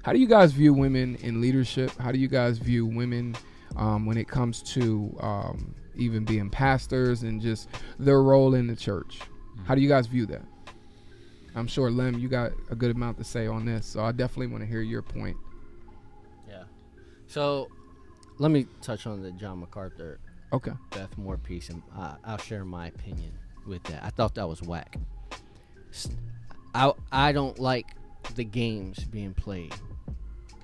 How do you guys view women in leadership? How do you guys view women when it comes to even being pastors and just their role in the church? How do you guys view that? I'm sure, Lem, you got a good amount to say on this, so I definitely want to hear your point. Yeah. So let me touch on the John MacArthur, Okay. Beth Moore piece, and I'll share my opinion with that. I thought that was whack. I don't like the games being played.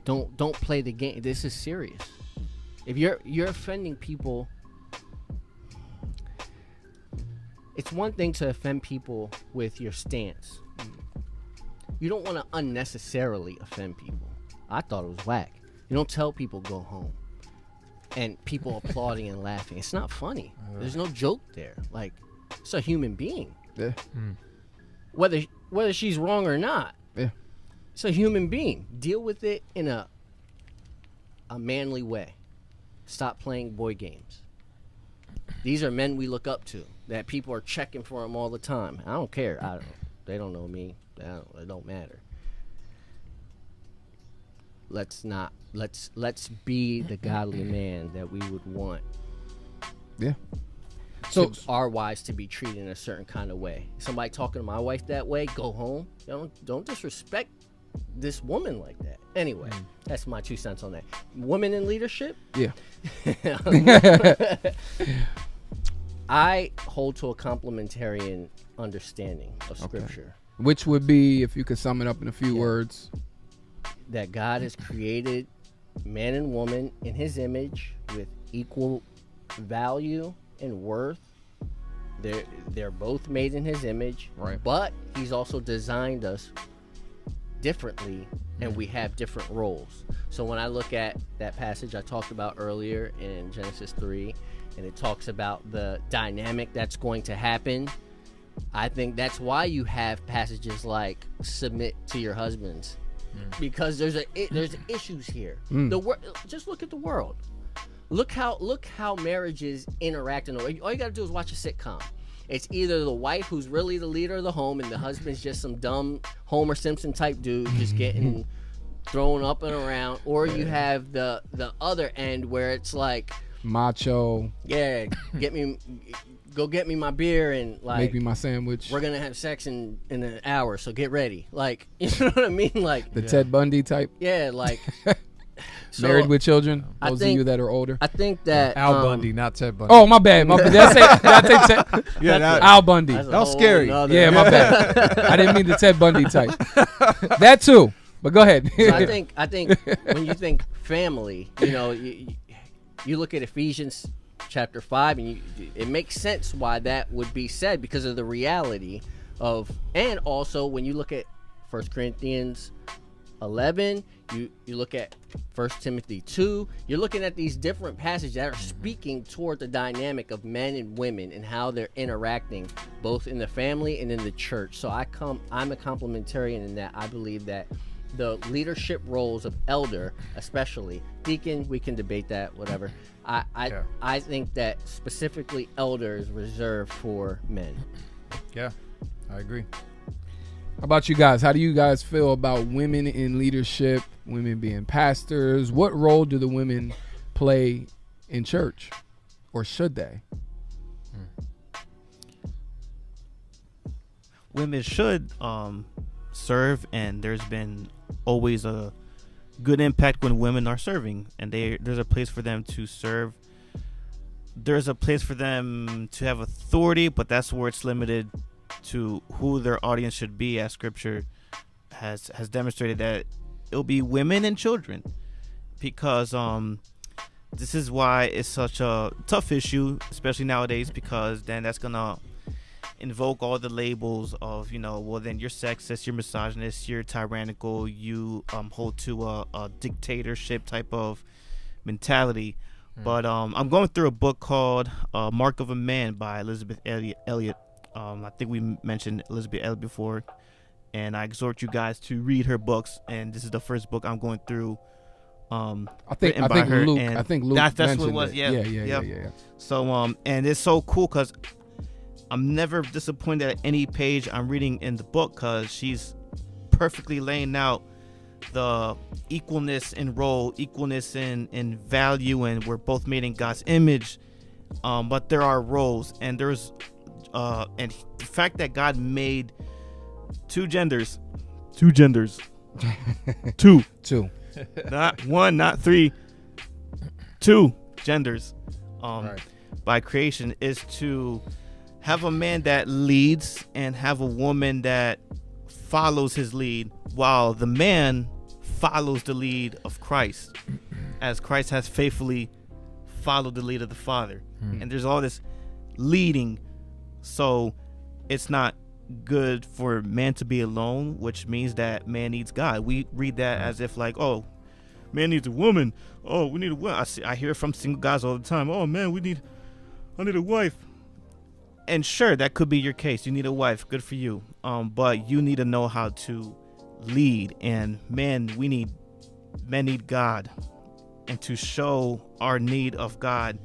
Don't play the game. This is serious. If you're offending people, it's one thing to offend people with your stance. You don't want to unnecessarily offend people. I thought it was whack. You don't tell people go home and people applauding and laughing. It's not funny. There's no joke there. Like, it's a human being. Yeah. Whether she's wrong or not. Yeah. It's a human being. Deal with it in a manly way. Stop playing boy games. These are men we look up to, that people are checking for them all the time. I don't care. They don't know me. It don't matter. Let's be the godly man that we would want. Yeah. So our wives to be treated in a certain kind of way. Somebody talking to my wife that way, go home. Don't disrespect this woman like that. Anyway, that's my 2 cents on that. Women in leadership? Yeah. I hold to a complementarian understanding of Scripture. Which would be, if you could sum it up in a few words. That God has created man and woman in his image with equal value and worth. They're both made in his image, right? But he's also designed us differently, and we have different roles. So when I look at that passage I talked about earlier in Genesis 3, and it talks about the dynamic that's going to happen, I think that's why you have passages like submit to your husbands, because there's issues here. Just look at the world. Look how marriages interact. All you got to do is watch a sitcom. It's either the wife who's really the leader of the home, and the husband's just some dumb Homer Simpson type dude just getting thrown up and around, or you have the other end where it's like macho. Yeah, go get me my beer and like make me my sandwich. We're gonna have sex in an hour, so get ready. Like, you know what I mean? Like the Ted Bundy type. Yeah, like so, Married with Children. Those of you that are older. I think that Al Bundy, not Ted Bundy. Oh, my bad. Did I say Ted? Yeah, Al Bundy. That was scary. Yeah, my bad. I didn't mean the Ted Bundy type. That too. But go ahead. So I think when you think family, you know, you look at Ephesians chapter 5, and it makes sense why that would be said because of the reality of, and also when you look at 1 Corinthians 11, you look at 1 Timothy 2, you're looking at these different passages that are speaking toward the dynamic of men and women and how they're interacting both in the family and in the church. So I'm a complementarian in that I believe that the leadership roles of elder, especially deacon, we can debate that, whatever. I think that specifically elder is reserved for men. Yeah, I agree. How about you guys? How do you guys feel about women in leadership, women being pastors? What role do the women play in church, or should they? Women should serve, and there's been always a good impact when women are serving, and there's a place for them to serve. There's a place for them to have authority, but that's where it's limited to who their audience should be, as Scripture has demonstrated that it'll be women and children, because this is why it's such a tough issue, especially nowadays, because then that's gonna invoke all the labels of, you know, well, then you're sexist, you're misogynist, you're tyrannical, you hold to a dictatorship type of mentality. But I'm going through a book called Mark of a Man by Elizabeth Elliot. I think we mentioned Elizabeth Elliot before, and I exhort you guys to read her books, and this is the first book I'm going through. I think Luke that's what it was. Yeah. So and it's so cool because I'm never disappointed at any page I'm reading in the book, because she's perfectly laying out the equalness in role, equalness in value, and we're both made in God's image. But there are roles, and there's and the fact that God made two genders, two, not one, not three, two genders, Right. by creation, is to have a man that leads and have a woman that follows his lead, while the man follows the lead of Christ, as Christ has faithfully followed the lead of the Father. And there's all this leading, so it's not good for man to be alone, which means that man needs God. We read that as if like, oh, man needs a woman. Oh, we need a woman. I hear from single guys all the time. Oh man, I need a wife. And sure, that could be your case. You need a wife. Good for you. But you need to know how to lead. And men need God. And to show our need of God,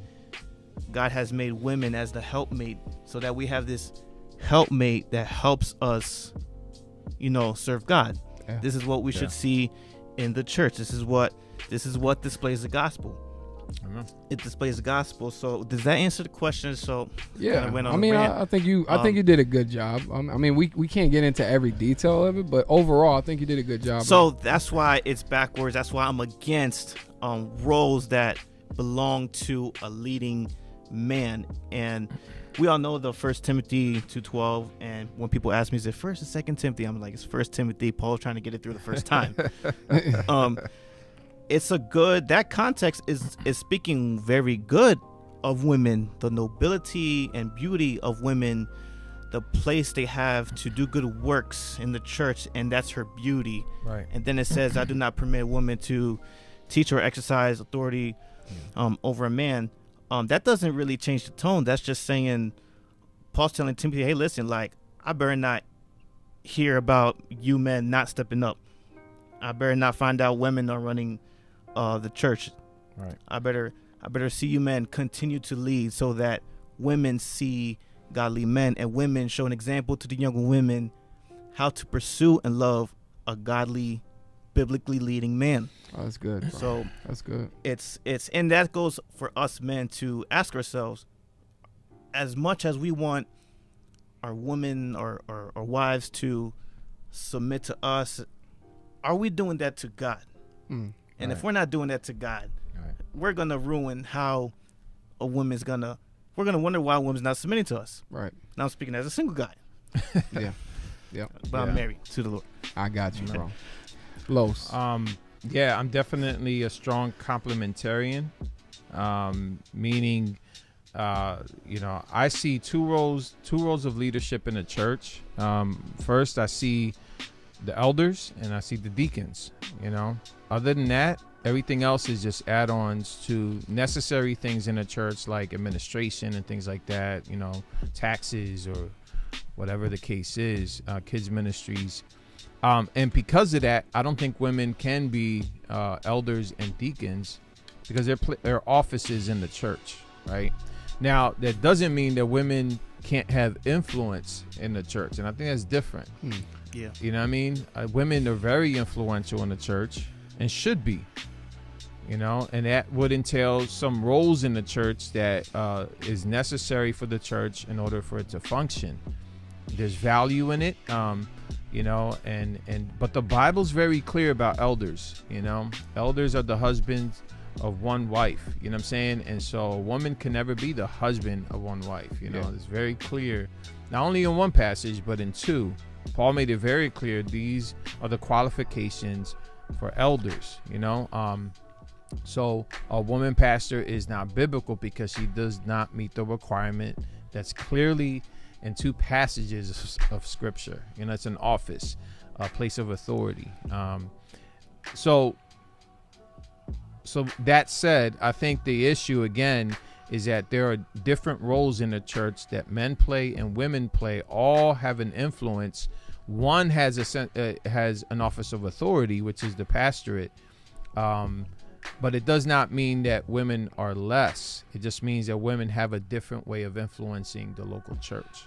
God has made women as the helpmate, so that we have this helpmate that helps us, serve God. Yeah. This is what we should see in the church. This is what displays the gospel. It displays the gospel. So does that answer the question? So yeah, went on I mean, I think you did a good job. I mean, we can't get into every detail of it, but overall, I think you did a good job. So that's why it's backwards. That's why I'm against roles that belong to a leading man. And we all know the 1 Timothy 2:12. And when people ask me, is it 1st or 2nd Timothy? I'm like, it's 1 Timothy. Paul's trying to get it through the first time. It's a good, that context is speaking very good of women, the nobility and beauty of women, the place they have to do good works in the church, and that's her beauty. Right. And then it says, I do not permit a woman to teach or exercise authority over a man. That doesn't really change the tone. That's just saying, Paul's telling Timothy, hey, listen, like, I better not hear about you men not stepping up. I better not find out women are running the church. Right. I better see you men continue to lead, so that women see godly men, and women show an example to the younger women how to pursue and love a godly, biblically leading man. Oh, that's good, bro. So that's good. It's and that goes for us men to ask ourselves, as much as we want our women or wives to submit to us, are we doing that to God? And if we're not doing that to God, we're gonna ruin how a woman's gonna. We're gonna wonder why a woman's not submitting to us. Right. Now I'm speaking as a single guy. Yeah. But I'm married to the Lord. I got you, bro. Los. Yeah, I'm definitely a strong complementarian, meaning, I see two roles of leadership in the church. First, I see the elders and I see the deacons. Other than that, everything else is just add-ons to necessary things in the church, like administration and things like that, taxes or whatever the case is, kids ministries. And because of that, I don't think women can be elders and deacons, because they're offices in the church, right? Now, that doesn't mean that women can't have influence in the church, and I think that's different. Yeah. You know what I mean? Women are very influential in the church and should be, and that would entail some roles in the church that is necessary for the church in order for it to function. There's value in it, but the Bible's very clear about elders. Elders are the husbands of one wife, you know what I'm saying? And so a woman can never be the husband of one wife. It's very clear, not only in one passage but in two. Paul made it very clear these are the qualifications for elders. So a woman pastor is not biblical because she does not meet the requirement that's clearly in two passages of scripture. It's an office, a place of authority. So that said, I think the issue again is that there are different roles in the church that men play and women play. All have an influence. One has has an office of authority, which is the pastorate. But it does not mean that women are less. It just means that women have a different way of influencing the local church.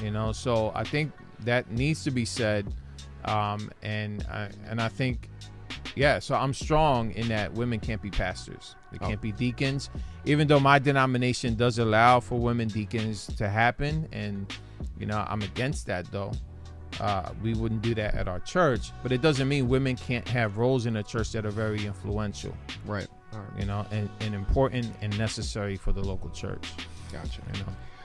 Yeah. So I think that needs to be said. And I think Yeah, so I'm strong in that women can't be pastors. They can't be deacons, even though my denomination does allow for women deacons to happen. And, you know, I'm against that, though. We wouldn't do that at our church, but it doesn't mean women can't have roles in the church that are very influential. Right. All right. You know, and important and necessary for the local church. Gotcha. You know.